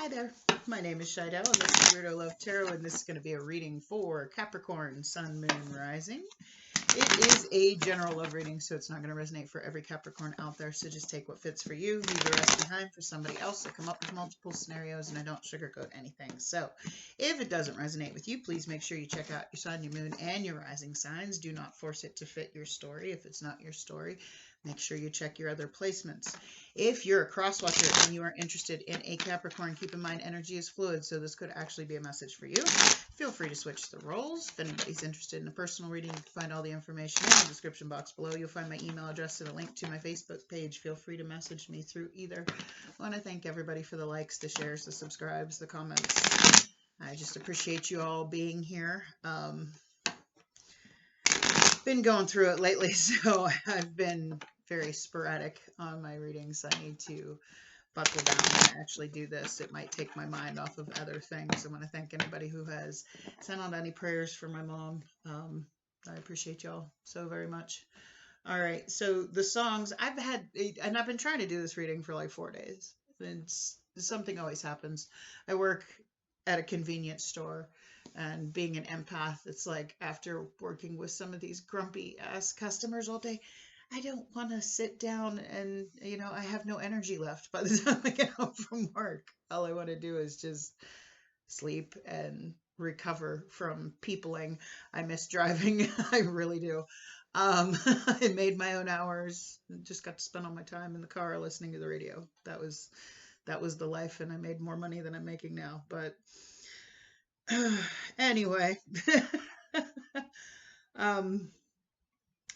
Hi there, my name is Shidell, and this is Weirdo Love Tarot, and this is going to be a reading for Capricorn, Sun, Moon, Rising. It is a general love reading, so it's not going to resonate for every Capricorn out there, so just take what fits for you, leave the rest behind for somebody else. I come up with multiple scenarios, and I don't sugarcoat anything. So if it doesn't resonate with you, please make sure you check out your sun, your moon, and your rising signs. Do not force it to fit your story. If it's not your story, make sure you check your other placements. If you're a cross-watcher and you are interested in a Capricorn, keep in mind energy is fluid, so this could actually be a message for you. Feel free to switch the roles. If anybody's interested in a personal reading, you can find all the information in the description box below. You'll find my email address and a link to my Facebook page. Feel free to message me through either. I want to thank everybody for the likes, the shares, the subscribes, the comments. I just appreciate you all being here. Been going through it lately, so I've been very sporadic on my readings. I need to buckle down and actually do this. It might take my mind off of other things. I want to thank anybody who has sent out any prayers for my mom. I appreciate y'all so very much. All right, so the songs I've had, and I've been trying to do this reading for like 4 days. Something always happens. I work at a convenience store, and being an empath, it's like after working with some of these grumpy ass customers all day, I don't want to sit down and, I have no energy left by the time I get home from work. All I want to do is just sleep and recover from peopling. I miss driving. I really do. I made my own hours, just got to spend all my time in the car listening to the radio. That was the life, and I made more money than I'm making now. But anyway,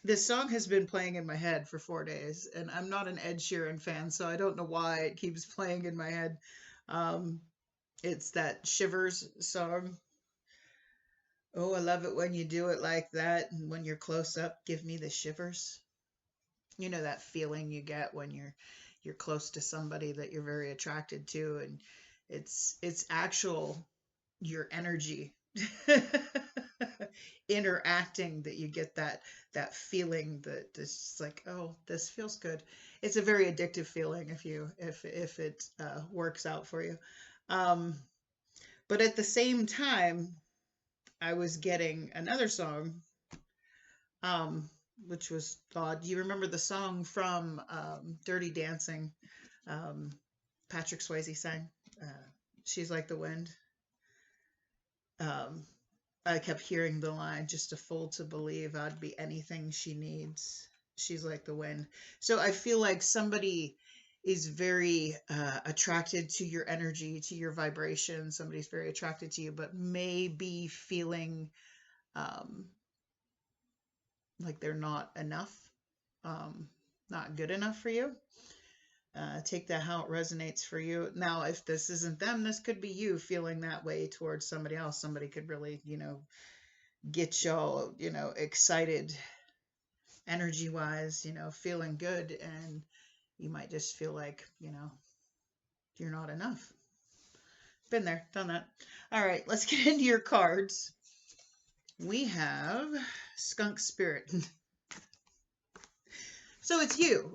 this song has been playing in my head for 4 days, and I'm not an Ed Sheeran fan, so I don't know why it keeps playing in my head. It's that Shivers song. Oh, I love it when you do it like that, and when you're close up, give me the shivers. You know that feeling you get when you're close to somebody that you're very attracted to, and it's actual your energy interacting, that you get that feeling that it's like, oh, this feels good. It's a very addictive feeling if it works out for you. But at the same time, I was getting another song, which was odd. You remember the song from Dirty Dancing? Patrick Swayze sang, She's Like the Wind. I kept hearing the line, just a fool to believe I'd be anything she needs. She's like the wind. So I feel like somebody is very attracted to your energy, to your vibration. Somebody's very attracted to you, but may be feeling like they're not enough, not good enough for you. Take that how it resonates for you. Now, if this isn't them, this could be you feeling that way towards somebody else. Somebody could really, get y'all, excited energy-wise, feeling good, and you might just feel like, you're not enough. Been there, done that. All right, let's get into your cards. We have Skunk Spirit. So it's you.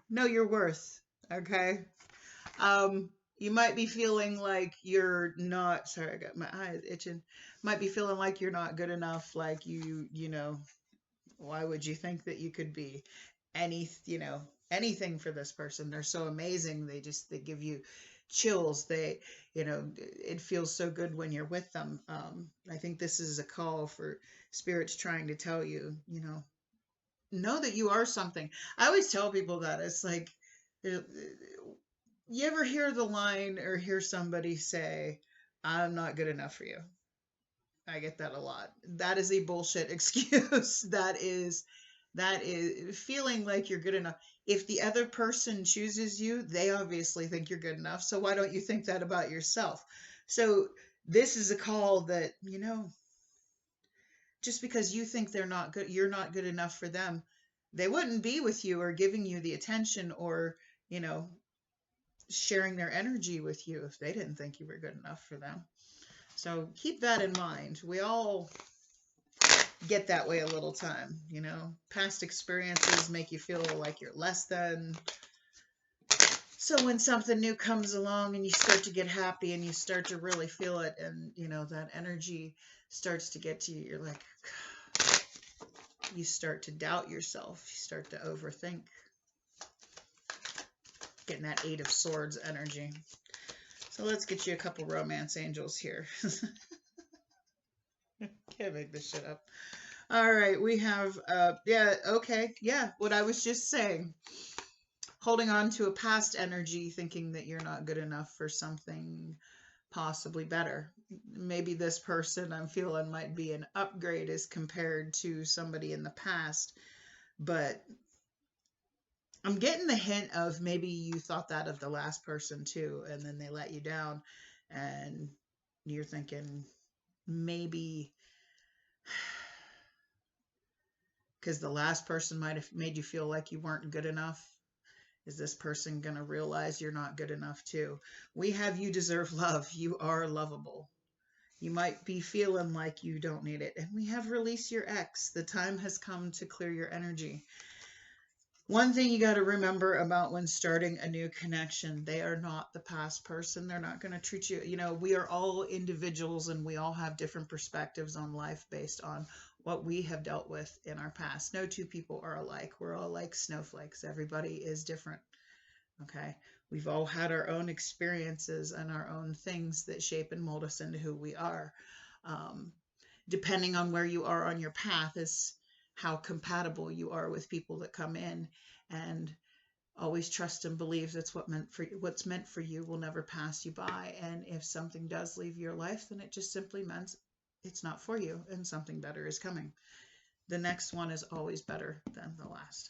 Know your worth, okay? You might be feeling like you're not, sorry, I got my eyes itching. Might be feeling like you're not good enough, like why would you think that you could be anything for this person? They're so amazing. They give you chills. It feels so good when you're with them. I think this is a call for spirits trying to tell you, know that you are something. I always tell people that it's like, you ever hear the line or hear somebody say, I'm not good enough for you? I get that a lot. That is a bullshit excuse. That is feeling like you're good enough. If the other person chooses you, they obviously think you're good enough. So why don't you think that about yourself? So this is a call that, just because you think they're not good, you're not good enough for them, they wouldn't be with you or giving you the attention or, sharing their energy with you if they didn't think you were good enough for them. So keep that in mind. We all get that way a little time, Past experiences make you feel like you're less than. So when something new comes along and you start to get happy and you start to really feel it, and you know that energy starts to get to you, you're like, you start to doubt yourself, you start to overthink. Getting that 8 of Swords energy. So let's get you a couple romance angels here. Can't make this shit up. All right, we have, yeah, okay, yeah, what I was just saying. Holding on to a past energy, thinking that you're not good enough for something possibly better. Maybe this person I'm feeling might be an upgrade as compared to somebody in the past, but I'm getting the hint of maybe you thought that of the last person too, and then they let you down, and you're thinking maybe because the last person might have made you feel like you weren't good enough. Is this person going to realize you're not good enough too? We have you deserve love. You are lovable. You might be feeling like you don't need it. And we have release your ex. The time has come to clear your energy. One thing you got to remember about when starting a new connection, they are not the past person. They're not going to treat you, you know, we are all individuals and we all have different perspectives on life based on what we have dealt with in our past. No two people are alike. We're all like snowflakes. Everybody is different. Okay. We've all had our own experiences and our own things that shape and mold us into who we are. Depending on where you are on your path is how compatible you are with people that come in, and always trust and believe that's what's meant for you will never pass you by. And if something does leave your life, then it just simply means it's not for you and something better is coming. The next one is always better than the last,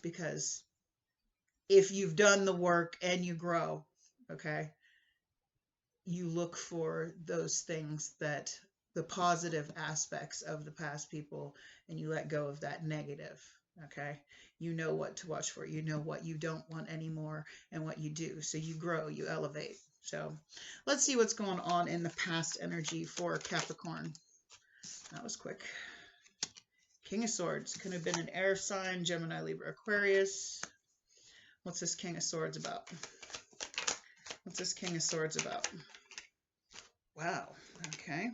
because if you've done the work and you grow, okay, you look for those things, that the positive aspects of the past people, and you let go of that negative. Okay. You know what to watch for. You know what you don't want anymore and what you do. So you grow, you elevate. So let's see what's going on in the past energy for Capricorn. That was quick. King of Swords. Could have been an air sign, Gemini, Libra, Aquarius. What's this King of Swords about? What's this King of Swords about? Wow. Okay.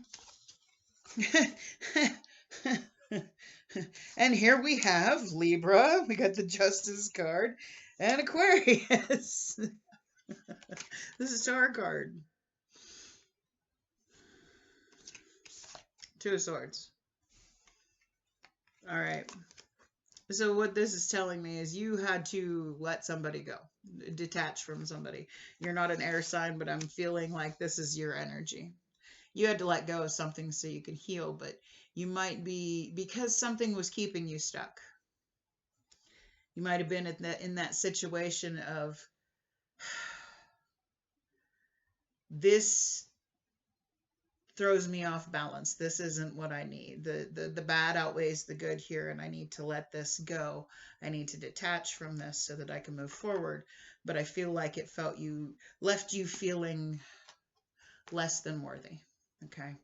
And here we have Libra. We got the Justice card and Aquarius. This is Tarot card. 2 of Swords. All right. So what this is telling me is you had to let somebody go, detach from somebody. You're not an air sign, but I'm feeling like this is your energy. You had to let go of something so you could heal, but you might be, because something was keeping you stuck. You might have been in that situation of, this throws me off balance. This isn't what I need. The bad outweighs the good here, and I need to let this go. I need to detach from this so that I can move forward. But I feel like it left you feeling less than worthy. Okay.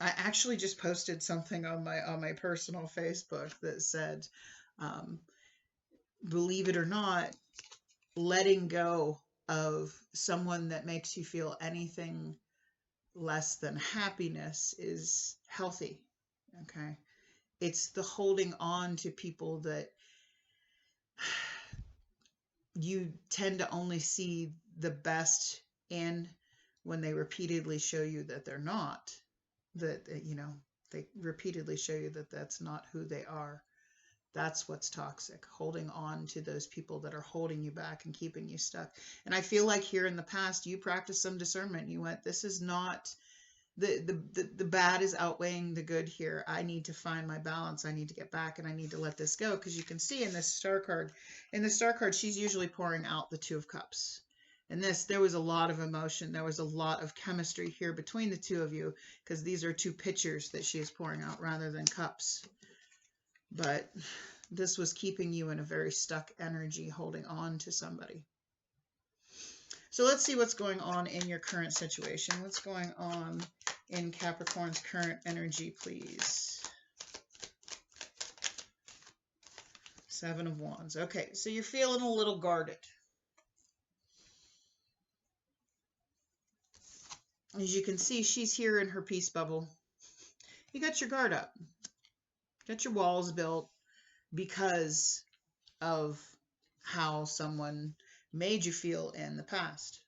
I actually just posted something on my personal Facebook that said, believe it or not, letting go of someone that makes you feel anything less than happiness is healthy. Okay. It's the holding on to people that you tend to only see the best in when they repeatedly show you that they're not, that, you know, they repeatedly show you that that's not who they are. That's what's toxic, holding on to those people that are holding you back and keeping you stuck. And I feel like here in the past, you practiced some discernment. You went, this is not, the bad is outweighing the good here. I need to find my balance. I need to get back, and I need to let this go. Because you can see in this star card, she's usually pouring out the 2 of Cups. And there was a lot of emotion. There was a lot of chemistry here between the 2 of you, because these are 2 pitchers that she is pouring out rather than cups. But this was keeping you in a very stuck energy, holding on to somebody. So let's see what's going on in your current situation. What's going on in Capricorn's current energy, please? Seven of Wands. Okay, so you're feeling a little guarded. As you can see, she's here in her peace bubble. You got your guard up. Got your walls built because of how someone made you feel in the past.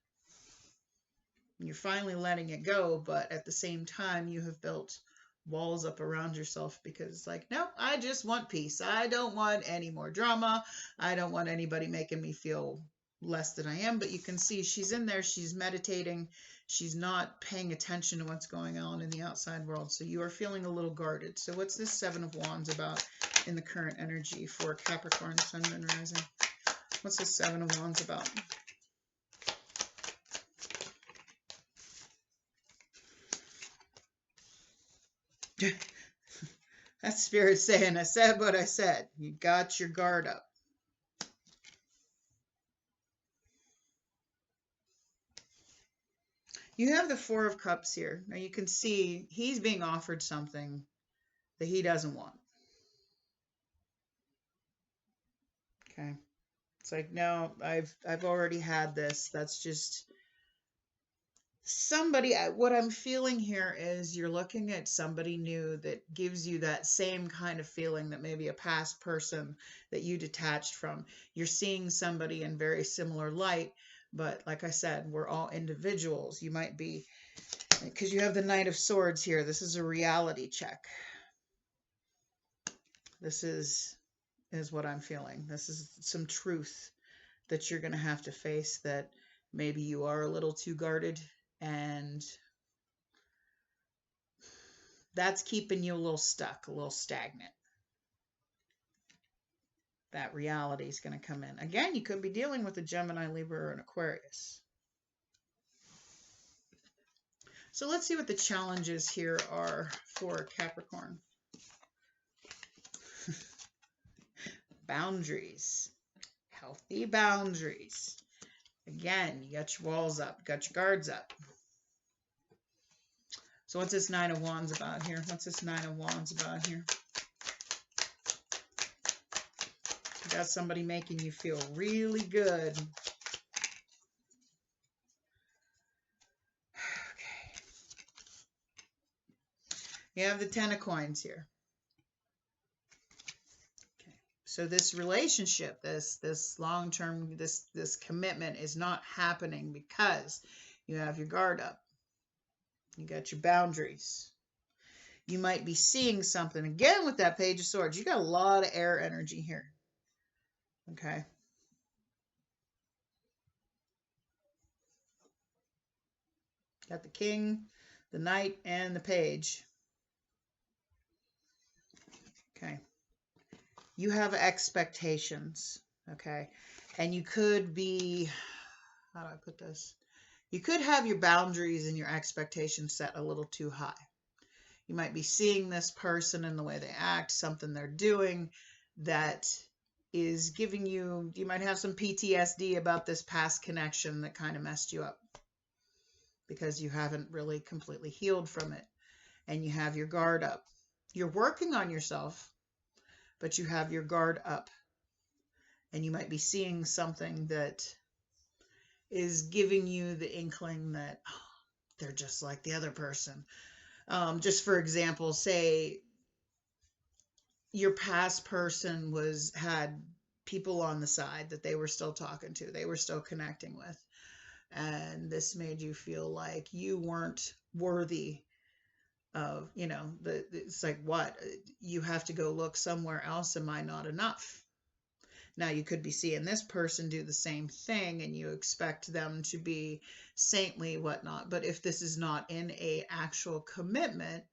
You're finally letting it go, but at the same time, you have built walls up around yourself because it's like, nope, I just want peace. I don't want any more drama. I don't want anybody making me feel less than I am. But you can see she's in there. She's meditating. She's not paying attention to what's going on in the outside world. So you are feeling a little guarded. So what's this Seven of Wands about in the current energy for Capricorn, Sun, Moon, Rising? What's this Seven of Wands about? That's Spirit saying, I said what I said. You got your guard up. You have the Four of Cups here. Now you can see he's being offered something that he doesn't want. Okay. It's like, no, I've already had this. That's just somebody. What I'm feeling here is you're looking at somebody new that gives you that same kind of feeling that maybe a past person that you detached from. You're seeing somebody in very similar light, but like I said, we're all individuals. You might be, because you have the Knight of Swords here. This is a reality check. This is what I'm feeling. This is some truth that you're going to have to face, that maybe you are a little too guarded, and that's keeping you a little stuck, a little stagnant. That reality is going to come in. Again, you could be dealing with a Gemini, Libra, or an Aquarius. So let's see what the challenges here are for Capricorn. Boundaries. Healthy boundaries. Again, you got your walls up, got your guards up. So what's this Nine of Wands about here? What's this Nine of Wands about here? You got somebody making you feel really good. Okay. You have the Ten of Coins here. So this relationship, this long-term, this commitment is not happening because you have your guard up. You got your boundaries. You might be seeing something. Again, with that Page of Swords, you got a lot of air energy here. Okay. Got the King, the Knight, and the Page. Okay. You have expectations, okay? And you could be, how do I put this? You could have your boundaries and your expectations set a little too high. You might be seeing this person and the way they act, something they're doing that is giving you, you might have some PTSD about this past connection that kind of messed you up because you haven't really completely healed from it, and you have your guard up. You're working on yourself, but you have your guard up, and you might be seeing something that is giving you the inkling that they're just like the other person. Just for example, say your past person had people on the side that they were still talking to, they were still connecting with, and this made you feel like you weren't worthy of, it's like, what? You have to go look somewhere else. Am I not enough? Now, you could be seeing this person do the same thing and you expect them to be saintly, whatnot. But if this is not in a actual commitment,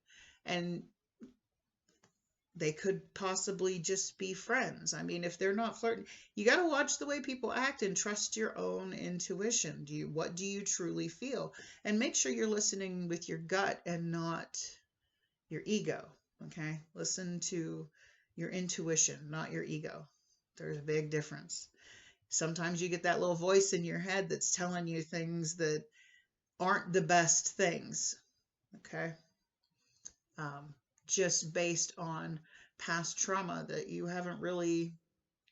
and they could possibly just be friends. I mean, if they're not flirting, you got to watch the way people act and trust your own intuition. What do you truly feel? And make sure you're listening with your gut and not your ego. Okay. Listen to your intuition, not your ego. There's a big difference. Sometimes you get that little voice in your head that's telling you things that aren't the best things. Okay. Just based on past trauma that you haven't really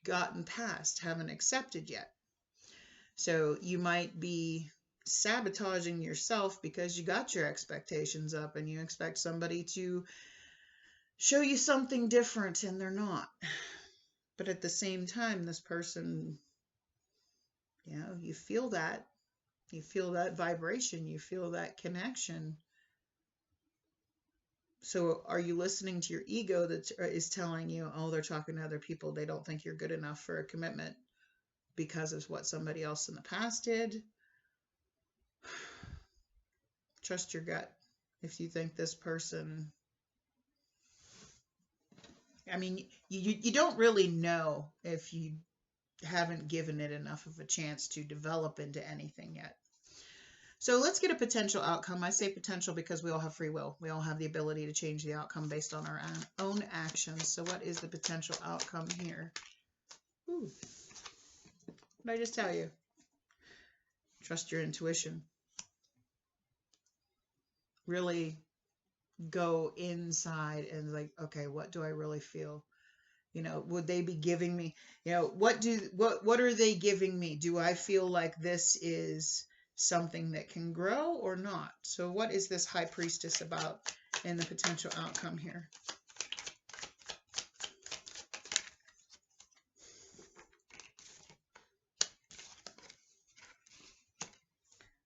gotten past, haven't accepted yet. So you might be sabotaging yourself because you got your expectations up and you expect somebody to show you something different and they're not. But at the same time, this person, you feel that. You feel that vibration. You feel that connection. So are you listening to your ego that is telling you, oh, they're talking to other people. They don't think you're good enough for a commitment because of what somebody else in the past did? Trust your gut. If you think this person, I mean, you don't really know if you haven't given it enough of a chance to develop into anything yet. So let's get a potential outcome. I say potential because we all have free will. We all have the ability to change the outcome based on our own actions. So what is the potential outcome here? Ooh. What did I just tell you? Trust your intuition. Really go inside and like, okay, what do I really feel? Would they be giving me, what are they giving me? Do I feel like this is something that can grow or not? So what is this High Priestess about in the potential outcome here?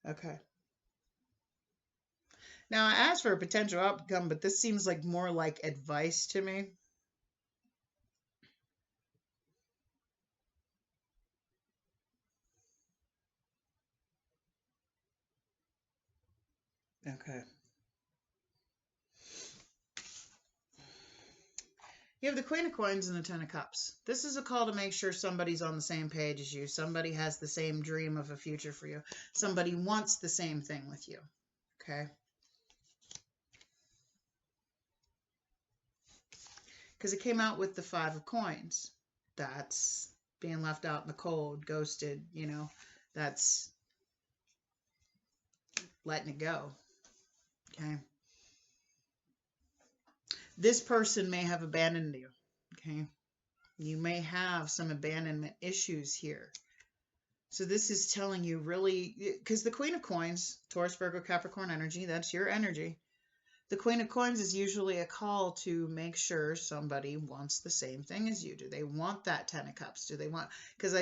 Okay. Now I asked for a potential outcome, but this seems like more like advice to me. Okay. You have the Queen of Coins and the Ten of Cups. This is a call to make sure somebody's on the same page as you. Somebody has the same dream of a future for you. Somebody wants the same thing with you. Okay? Because it came out with the Five of Coins. That's being left out in the cold, ghosted, that's letting it go. Okay? This person may have abandoned you. Okay? You may have some abandonment issues here. So this is telling you really, because the Queen of Coins, Taurus, Virgo, Capricorn energy, that's your energy. The Queen of Coins is usually a call to make sure somebody wants the same thing as you. Do they want that Ten of Cups? Do they want, because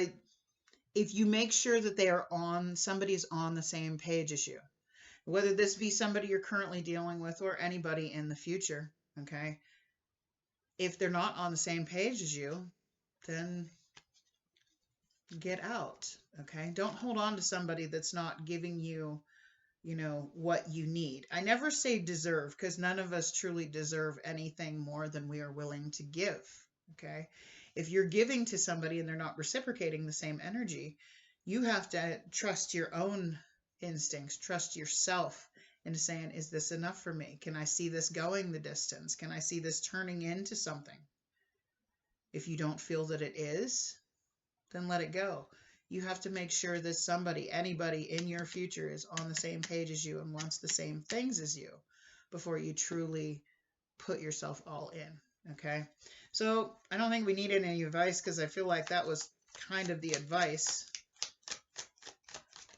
if you make sure that somebody's on the same page as you, whether this be somebody you're currently dealing with or anybody in the future, okay? If they're not on the same page as you, then get out, okay? Don't hold on to somebody that's not giving you, what you need. I never say deserve, because none of us truly deserve anything more than we are willing to give, okay? If you're giving to somebody and they're not reciprocating the same energy, you have to trust your own instincts, trust yourself into saying, is this enough for me? Can I see this going the distance? Can I see this turning into something? If you don't feel that it is, then let it go. You have to make sure that anybody in your future is on the same page as you and wants the same things as you before you truly put yourself all in, okay? So I don't think we need any advice because I feel like that was kind of the advice.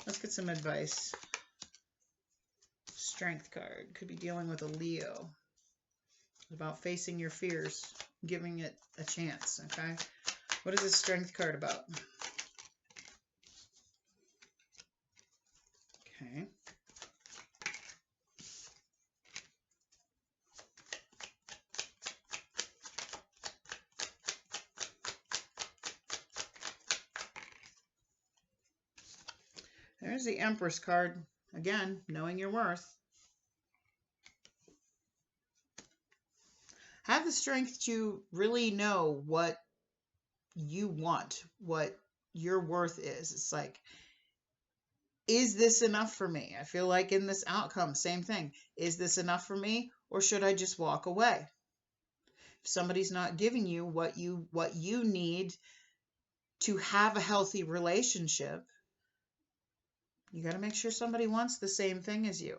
Let's get some advice. Strength card. Could be dealing with a Leo. It's about facing your fears, giving it a chance, okay? What is this Strength card about? Okay. There's the Empress card. Again, knowing your worth. Have the strength to really know what you want, what your worth is. It's like, is this enough for me? I feel like in this outcome, same thing. Is this enough for me, or should I just walk away? If somebody's not giving you what you need to have a healthy relationship, you got to make sure somebody wants the same thing as you.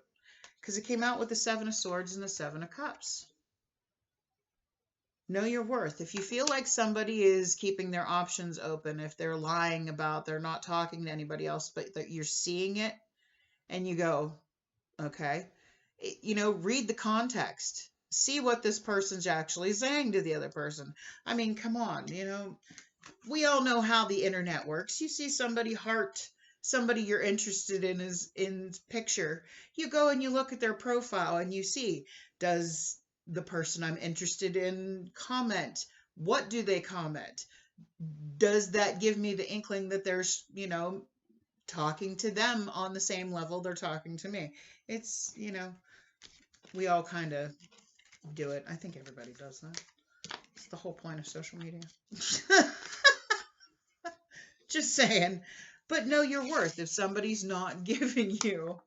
Because it came out with the Seven of Swords and the Seven of Cups. Know your worth. If you feel like somebody is keeping their options open, if they're lying about they're not talking to anybody else, but that you're seeing it and you go, okay, read the context. See what this person's actually saying to the other person. I mean, come on, we all know how the internet works. You see somebody heart somebody you're interested in is in picture. You go and you look at their profile and you see, does the person I'm interested in comment? What do they comment? Does that give me the inkling that there's, talking to them on the same level they're talking to me? It's, we all kind of do it. I think everybody does that. It's the whole point of social media. Just saying. But know your worth. If somebody's not giving you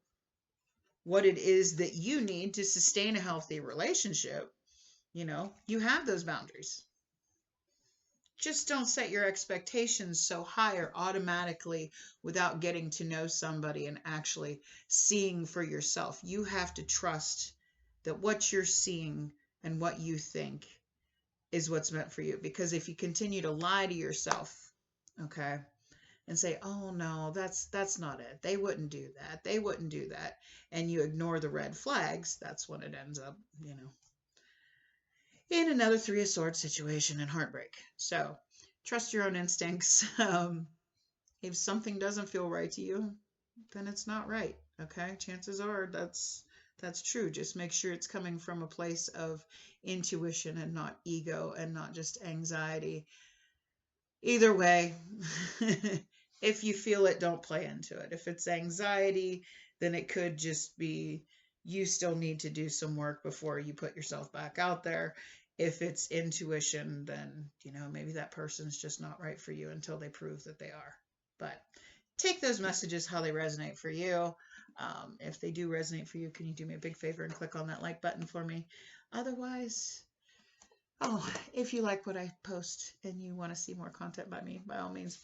what it is that you need to sustain a healthy relationship, you have those boundaries. Just don't set your expectations so high or automatically without getting to know somebody and actually seeing for yourself. You have to trust that what you're seeing and what you think is what's meant for you. Because if you continue to lie to yourself, okay, and say, oh no, that's not it. They wouldn't do that. They wouldn't do that. And you ignore the red flags, that's when it ends up, in another Three of Swords situation and heartbreak. So trust your own instincts. If something doesn't feel right to you, then it's not right. Okay. Chances are that's true. Just make sure it's coming from a place of intuition and not ego and not just anxiety. Either way, if you feel it, don't play into it. If it's anxiety, then it could just be you still need to do some work before you put yourself back out there. If it's intuition, then, maybe that person's just not right for you until they prove that they are. But take those messages how they resonate for you. If they do resonate for you, can you do me a big favor and click on that like button for me? Otherwise, if you like what I post and you want to see more content by me, by all means,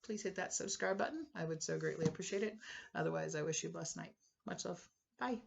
please hit that subscribe button. I would so greatly appreciate it. Otherwise, I wish you a blessed night. Much love. Bye.